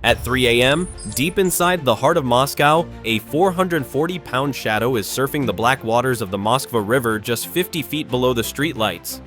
At 3 a.m., deep inside the heart of Moscow, a 440-pound shadow is surfing the black waters of the Moskva River just 50 feet below the streetlights.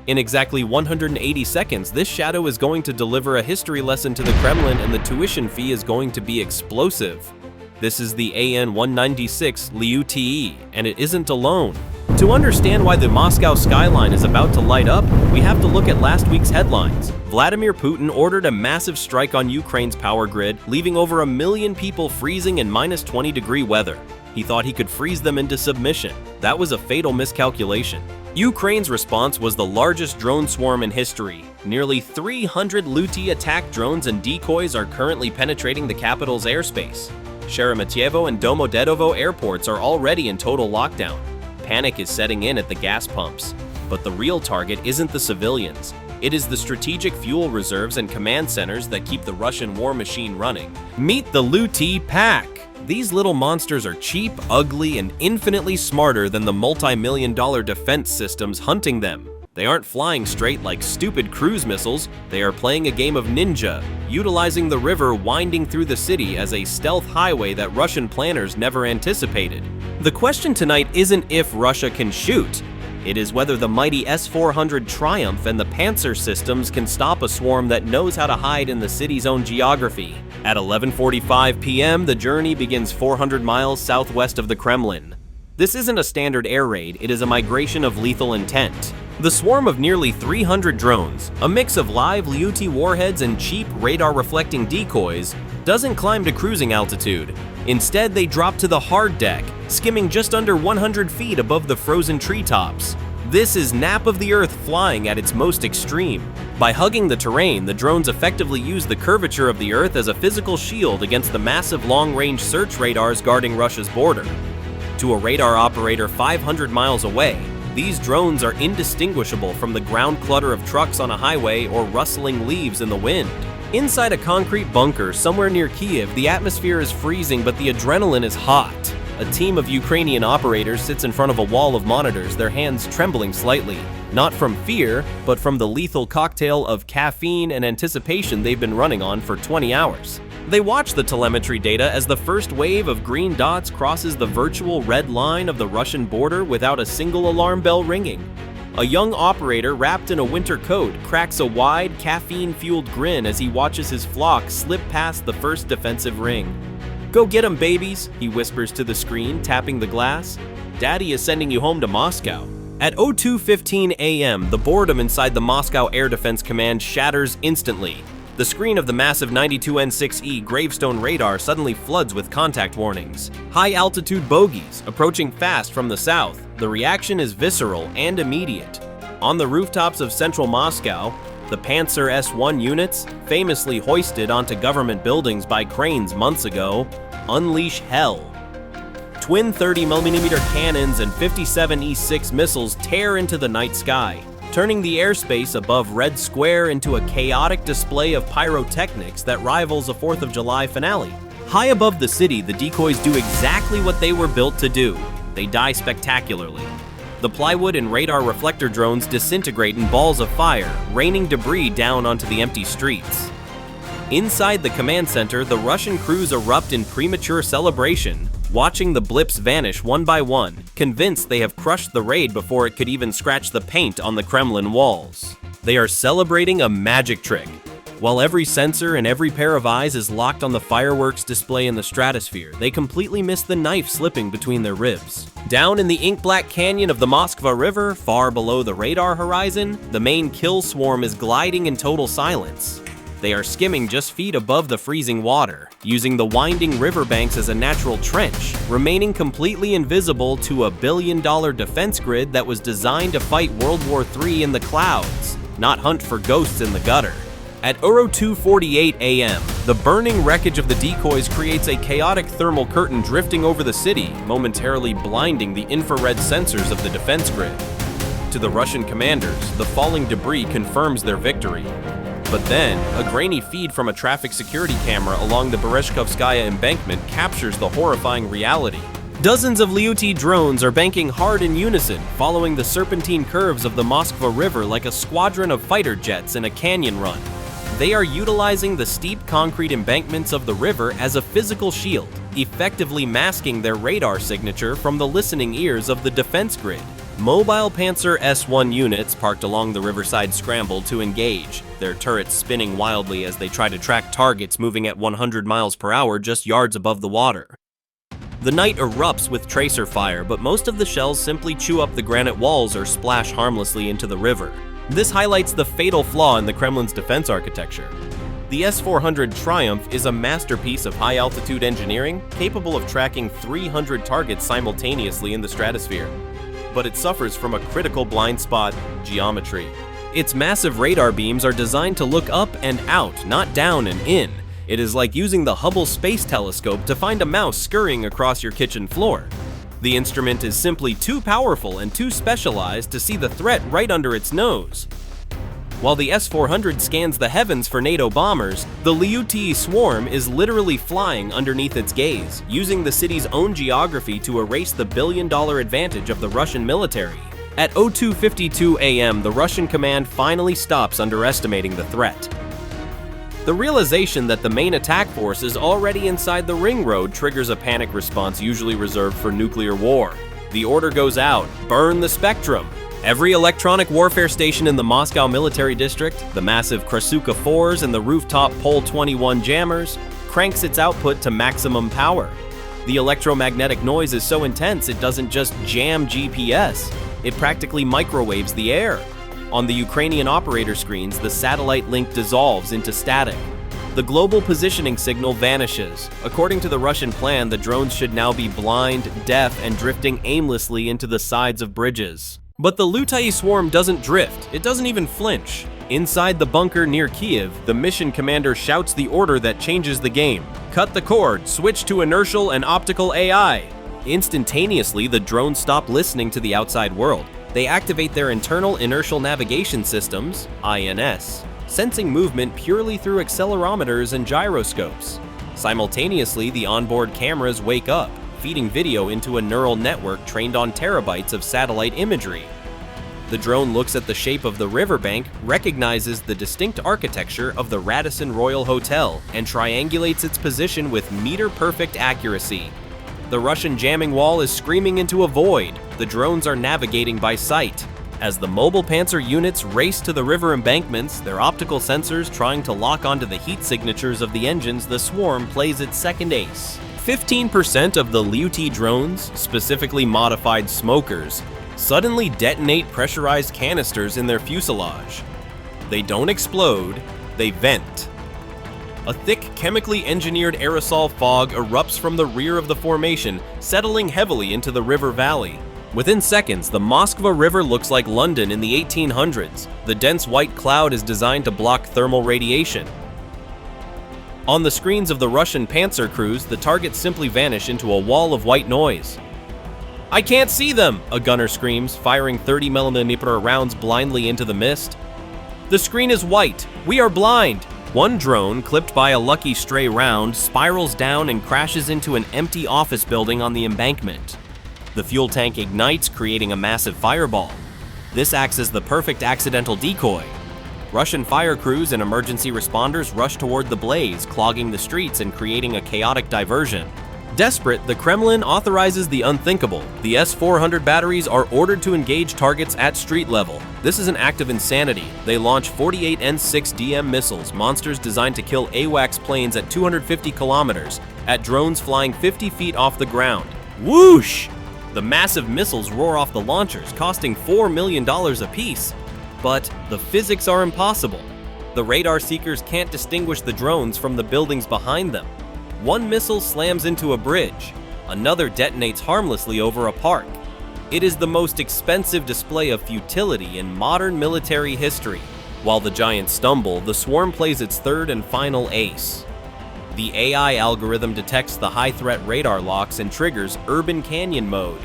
In exactly 180 seconds, this shadow is going to deliver a history lesson to the Kremlin, and the tuition fee is going to be explosive. This is the AN-196 Liutyi, and it isn't alone. To understand why the Moscow skyline is about to light up, we have to look at last week's headlines. Vladimir Putin ordered a massive strike on Ukraine's power grid, leaving over 1 million people freezing in minus 20-degree weather. He thought he could freeze them into submission. That was a fatal miscalculation. Ukraine's response was the largest drone swarm in history. Nearly 300 Liutyi attack drones and decoys are currently penetrating the capital's airspace. Sheremetyevo and Domodedovo airports are already in total lockdown. Panic is setting in at the gas pumps. But the real target isn't the civilians. It is the strategic fuel reserves and command centers that keep the Russian war machine running. Meet the Liutyi pack! These little monsters are cheap, ugly, and infinitely smarter than the multi-million-dollar defense systems hunting them. They aren't flying straight like stupid cruise missiles, they are playing a game of ninja, utilizing the river winding through the city as a stealth highway that Russian planners never anticipated. The question tonight isn't if Russia can shoot, it is whether the mighty S-400 Triumph and the Pantsir systems can stop a swarm that knows how to hide in the city's own geography. At 11:45 p.m., the journey begins 400 miles southwest of the Kremlin. This isn't a standard air raid, it is a migration of lethal intent. The swarm of nearly 300 drones, a mix of live Liutyi warheads and cheap radar-reflecting decoys, doesn't climb to cruising altitude. Instead, they drop to the hard deck, skimming just under 100 feet above the frozen treetops. This is nap of the earth flying at its most extreme. By hugging the terrain, the drones effectively use the curvature of the earth as a physical shield against the massive long-range search radars guarding Russia's border. To a radar operator 500 miles away, these drones are indistinguishable from the ground clutter of trucks on a highway or rustling leaves in the wind. Inside a concrete bunker somewhere near Kiev, the atmosphere is freezing but the adrenaline is hot. A team of Ukrainian operators sits in front of a wall of monitors, their hands trembling slightly. Not from fear, but from the lethal cocktail of caffeine and anticipation they've been running on for 20 hours. They watch the telemetry data as the first wave of green dots crosses the virtual red line of the Russian border without a single alarm bell ringing. A young operator wrapped in a winter coat cracks a wide, caffeine-fueled grin as he watches his flock slip past the first defensive ring. "Go get 'em, babies," he whispers to the screen, tapping the glass. "Daddy is sending you home to Moscow." At 02:15 a.m., the boredom inside the Moscow Air Defense Command shatters instantly. The screen of the massive 92N6E gravestone radar suddenly floods with contact warnings. High-altitude bogies, approaching fast from the south. The reaction is visceral and immediate. On the rooftops of central Moscow, the Pantsir S-1 units, famously hoisted onto government buildings by cranes months ago, unleash hell. Twin 30mm cannons and 57 E-6 missiles tear into the night sky, turning the airspace above Red Square into a chaotic display of pyrotechnics that rivals a 4th of July finale. High above the city, the decoys do exactly what they were built to do. They die spectacularly. The plywood and radar reflector drones disintegrate in balls of fire, raining debris down onto the empty streets. Inside the command center, the Russian crews erupt in premature celebration, watching the blips vanish one by one, convinced they have crushed the raid before it could even scratch the paint on the Kremlin walls. They are celebrating a magic trick. While every sensor and every pair of eyes is locked on the fireworks display in the stratosphere, they completely miss the knife slipping between their ribs. Down in the ink-black canyon of the Moskva River, far below the radar horizon, the main kill swarm is gliding in total silence. They are skimming just feet above the freezing water, using the winding riverbanks as a natural trench, remaining completely invisible to a billion-dollar defense grid that was designed to fight World War III in the clouds, not hunt for ghosts in the gutter. At 02:48 a.m., the burning wreckage of the decoys creates a chaotic thermal curtain drifting over the city, momentarily blinding the infrared sensors of the defense grid. To the Russian commanders, the falling debris confirms their victory. But then, a grainy feed from a traffic security camera along the Berezhkovskaya embankment captures the horrifying reality. Dozens of Liutyi drones are banking hard in unison, following the serpentine curves of the Moskva River like a squadron of fighter jets in a canyon run. They are utilizing the steep concrete embankments of the river as a physical shield, effectively masking their radar signature from the listening ears of the defense grid. Mobile Pantsir S-1 units parked along the riverside scramble to engage, their turrets spinning wildly as they try to track targets moving at 100 miles per hour just yards above the water. The night erupts with tracer fire, but most of the shells simply chew up the granite walls or splash harmlessly into the river. This highlights the fatal flaw in the Kremlin's defense architecture. The S-400 Triumph is a masterpiece of high-altitude engineering, capable of tracking 300 targets simultaneously in the stratosphere. But it suffers from a critical blind spot: geometry. Its massive radar beams are designed to look up and out, not down and in. It is like using the Hubble Space Telescope to find a mouse scurrying across your kitchen floor. The instrument is simply too powerful and too specialized to see the threat right under its nose. While the S-400 scans the heavens for NATO bombers, the Liutyi swarm is literally flying underneath its gaze, using the city's own geography to erase the billion-dollar advantage of the Russian military. At 02:52 a.m., the Russian command finally stops underestimating the threat. The realization that the main attack force is already inside the ring road triggers a panic response usually reserved for nuclear war. The order goes out: burn the spectrum. Every electronic warfare station in the Moscow military district, the massive Krasuka 4s and the rooftop Pol 21 jammers, cranks its output to maximum power. The electromagnetic noise is so intense it doesn't just jam GPS, it practically microwaves the air. On the Ukrainian operator screens, the satellite link dissolves into static. The global positioning signal vanishes. According to the Russian plan, the drones should now be blind, deaf, and drifting aimlessly into the sides of bridges. But the Liutyi swarm doesn't drift, it doesn't even flinch. Inside the bunker near Kiev, the mission commander shouts the order that changes the game: cut the cord, switch to inertial and optical AI. Instantaneously, the drones stop listening to the outside world. They activate their internal inertial navigation systems, INS, sensing movement purely through accelerometers and gyroscopes. Simultaneously, the onboard cameras wake up, feeding video into a neural network trained on terabytes of satellite imagery. The drone looks at the shape of the riverbank, recognizes the distinct architecture of the Radisson Royal Hotel, and triangulates its position with meter-perfect accuracy. The Russian jamming wall is screaming into a void. The drones are navigating by sight. As the mobile Pantsir units race to the river embankments, their optical sensors trying to lock onto the heat signatures of the engines, the swarm plays its second ace. 15% of the Liutyi drones, specifically modified smokers, suddenly detonate pressurized canisters in their fuselage. They don't explode, they vent. A thick, chemically engineered aerosol fog erupts from the rear of the formation, settling heavily into the river valley. Within seconds, the Moskva River looks like London in the 1800s. The dense white cloud is designed to block thermal radiation. On the screens of the Russian Pantsir crews, the targets simply vanish into a wall of white noise. "I can't see them!" a gunner screams, firing 30mm rounds blindly into the mist. "The screen is white! We are blind!" One drone, clipped by a lucky stray round, spirals down and crashes into an empty office building on the embankment. The fuel tank ignites, creating a massive fireball. This acts as the perfect accidental decoy. Russian fire crews and emergency responders rush toward the blaze, clogging the streets and creating a chaotic diversion. Desperate, the Kremlin authorizes the unthinkable. The S-400 batteries are ordered to engage targets at street level. This is an act of insanity. They launch 48 N-6DM missiles, monsters designed to kill AWACS planes at 250 kilometers, at drones flying 50 feet off the ground. Whoosh! The massive missiles roar off the launchers, costing $4 million apiece. But the physics are impossible. The radar seekers can't distinguish the drones from the buildings behind them. One missile slams into a bridge. Another detonates harmlessly over a park. It is the most expensive display of futility in modern military history. While the giants stumble, the swarm plays its third and final ace. The AI algorithm detects the high-threat radar locks and triggers urban canyon mode.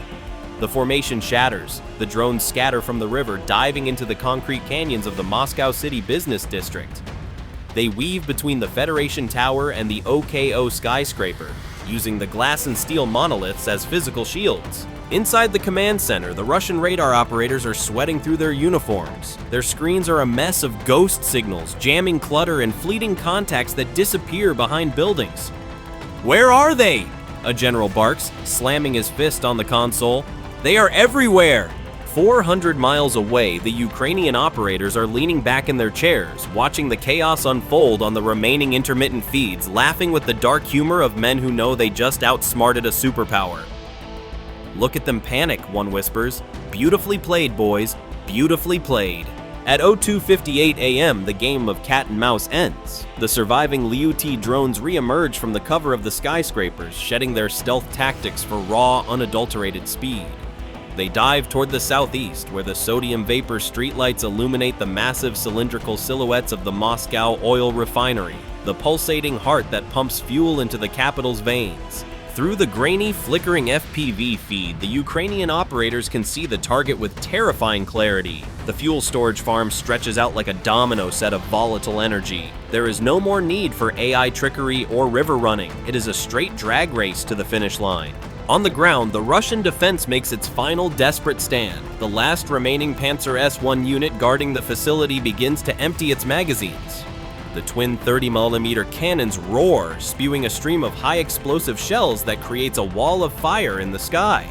The formation shatters. The drones scatter from the river, diving into the concrete canyons of the Moscow City business district. They weave between the Federation Tower and the OKO skyscraper, using the glass and steel monoliths as physical shields. Inside the command center, the Russian radar operators are sweating through their uniforms. Their screens are a mess of ghost signals, jamming clutter, and fleeting contacts that disappear behind buildings. "Where are they?" a general barks, slamming his fist on the console. "They are everywhere!" 400 miles away, the Ukrainian operators are leaning back in their chairs, watching the chaos unfold on the remaining intermittent feeds, laughing with the dark humor of men who know they just outsmarted a superpower. "Look at them panic," one whispers. "Beautifully played, boys. Beautifully played." At 02:58 a.m., the game of cat and mouse ends. The surviving Liutyi drones re-emerge from the cover of the skyscrapers, shedding their stealth tactics for raw, unadulterated speed. They dive toward the southeast, where the sodium vapor streetlights illuminate the massive cylindrical silhouettes of the Moscow Oil Refinery, the pulsating heart that pumps fuel into the capital's veins. Through the grainy, flickering FPV feed, the Ukrainian operators can see the target with terrifying clarity. The fuel storage farm stretches out like a domino set of volatile energy. There is no more need for AI trickery or river running. It is a straight drag race to the finish line. On the ground, the Russian defense makes its final desperate stand. The last remaining Pantsir S-1 unit guarding the facility begins to empty its magazines. The twin 30mm cannons roar, spewing a stream of high-explosive shells that creates a wall of fire in the sky.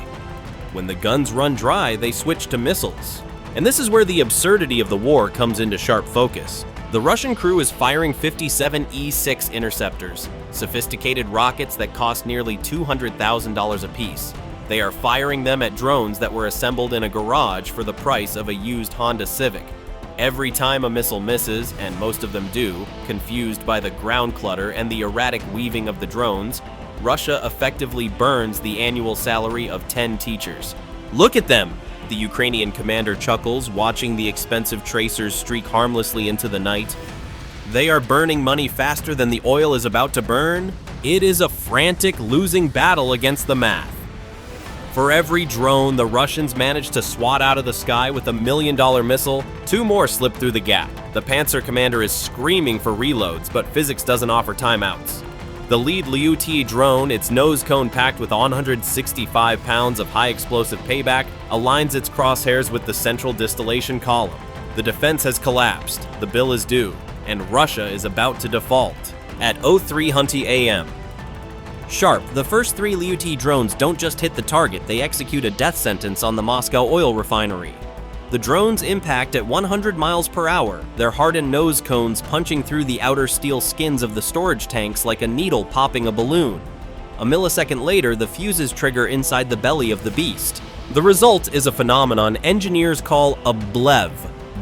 When the guns run dry, they switch to missiles. And this is where the absurdity of the war comes into sharp focus. The Russian crew is firing 57 E-6 interceptors, sophisticated rockets that cost nearly $200,000 apiece. They are firing them at drones that were assembled in a garage for the price of a used Honda Civic. Every time a missile misses, and most of them do, confused by the ground clutter and the erratic weaving of the drones, Russia effectively burns the annual salary of 10 teachers. "Look at them!" the Ukrainian commander chuckles, watching the expensive tracers streak harmlessly into the night. "They are burning money faster than the oil is about to burn. It is a frantic, losing battle against the math." For every drone the Russians manage to swat out of the sky with a $1 million missile, 2 more slip through the gap. The Pantsir commander is screaming for reloads, but physics doesn't offer timeouts. The lead Liutyi drone, its nose cone packed with 165 pounds of high-explosive payback, aligns its crosshairs with the central distillation column. The defense has collapsed, the bill is due, and Russia is about to default. At 03:20 a.m. Sharp, the first 3 Liutyi drones don't just hit the target, they execute a death sentence on the Moscow Oil Refinery. The drones impact at 100 miles per hour, their hardened nose cones punching through the outer steel skins of the storage tanks like a needle popping a balloon. A millisecond later, the fuses trigger inside the belly of the beast. The result is a phenomenon engineers call a BLEVE,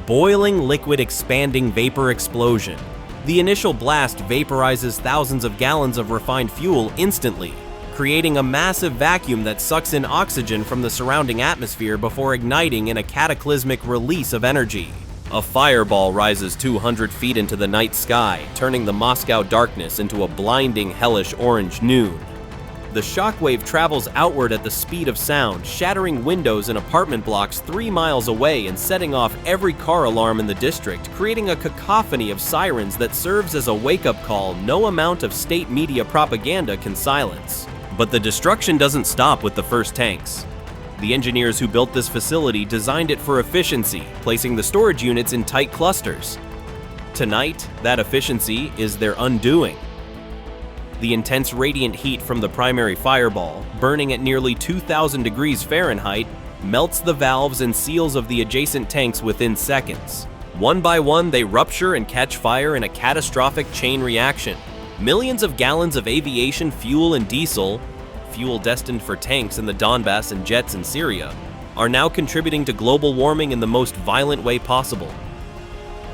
boiling liquid expanding vapor explosion. The initial blast vaporizes thousands of gallons of refined fuel instantly, creating a massive vacuum that sucks in oxygen from the surrounding atmosphere before igniting in a cataclysmic release of energy. A fireball rises 200 feet into the night sky, turning the Moscow darkness into a blinding, hellish orange noon. The shockwave travels outward at the speed of sound, shattering windows in apartment blocks 3 miles away and setting off every car alarm in the district, creating a cacophony of sirens that serves as a wake-up call no amount of state media propaganda can silence. But the destruction doesn't stop with the first tanks. The engineers who built this facility designed it for efficiency, placing the storage units in tight clusters. Tonight, that efficiency is their undoing. The intense radiant heat from the primary fireball, burning at nearly 2,000 degrees Fahrenheit, melts the valves and seals of the adjacent tanks within seconds. One by one, they rupture and catch fire in a catastrophic chain reaction. Millions of gallons of aviation fuel and diesel, fuel destined for tanks in the Donbass and jets in Syria, are now contributing to global warming in the most violent way possible.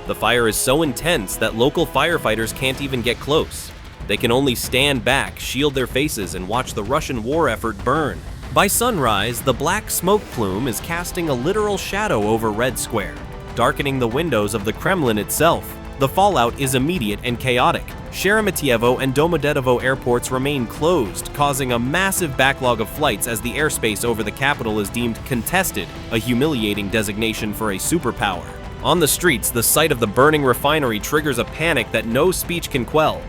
The fire is so intense that local firefighters can't even get close. They can only stand back, shield their faces, and watch the Russian war effort burn. By sunrise, the black smoke plume is casting a literal shadow over Red Square, darkening the windows of the Kremlin itself. The fallout is immediate and chaotic. Sheremetyevo and Domodedovo airports remain closed, causing a massive backlog of flights as the airspace over the capital is deemed contested, a humiliating designation for a superpower. On the streets, the sight of the burning refinery triggers a panic that no speech can quell.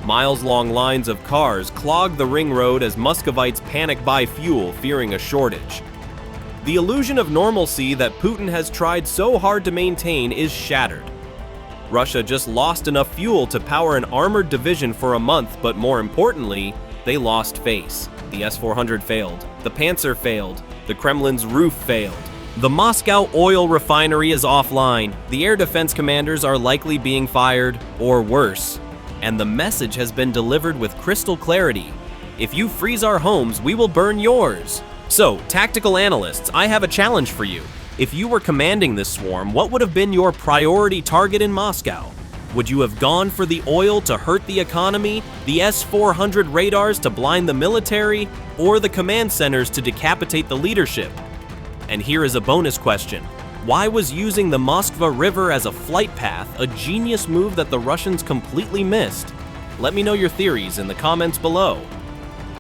Miles-long lines of cars clog the ring road as Muscovites panic buy fuel, fearing a shortage. The illusion of normalcy that Putin has tried so hard to maintain is shattered. Russia just lost enough fuel to power an armored division for a month, but more importantly, they lost face. The S-400 failed, the Pantsir failed, the Kremlin's roof failed. The Moscow Oil Refinery is offline, the air defense commanders are likely being fired, or worse. And the message has been delivered with crystal clarity. If you freeze our homes, we will burn yours. So, tactical analysts, I have a challenge for you. If you were commanding this swarm, what would have been your priority target in Moscow? Would you have gone for the oil to hurt the economy, the S-400 radars to blind the military, or the command centers to decapitate the leadership? And here is a bonus question. Why was using the Moskva River as a flight path a genius move that the Russians completely missed? Let me know your theories in the comments below.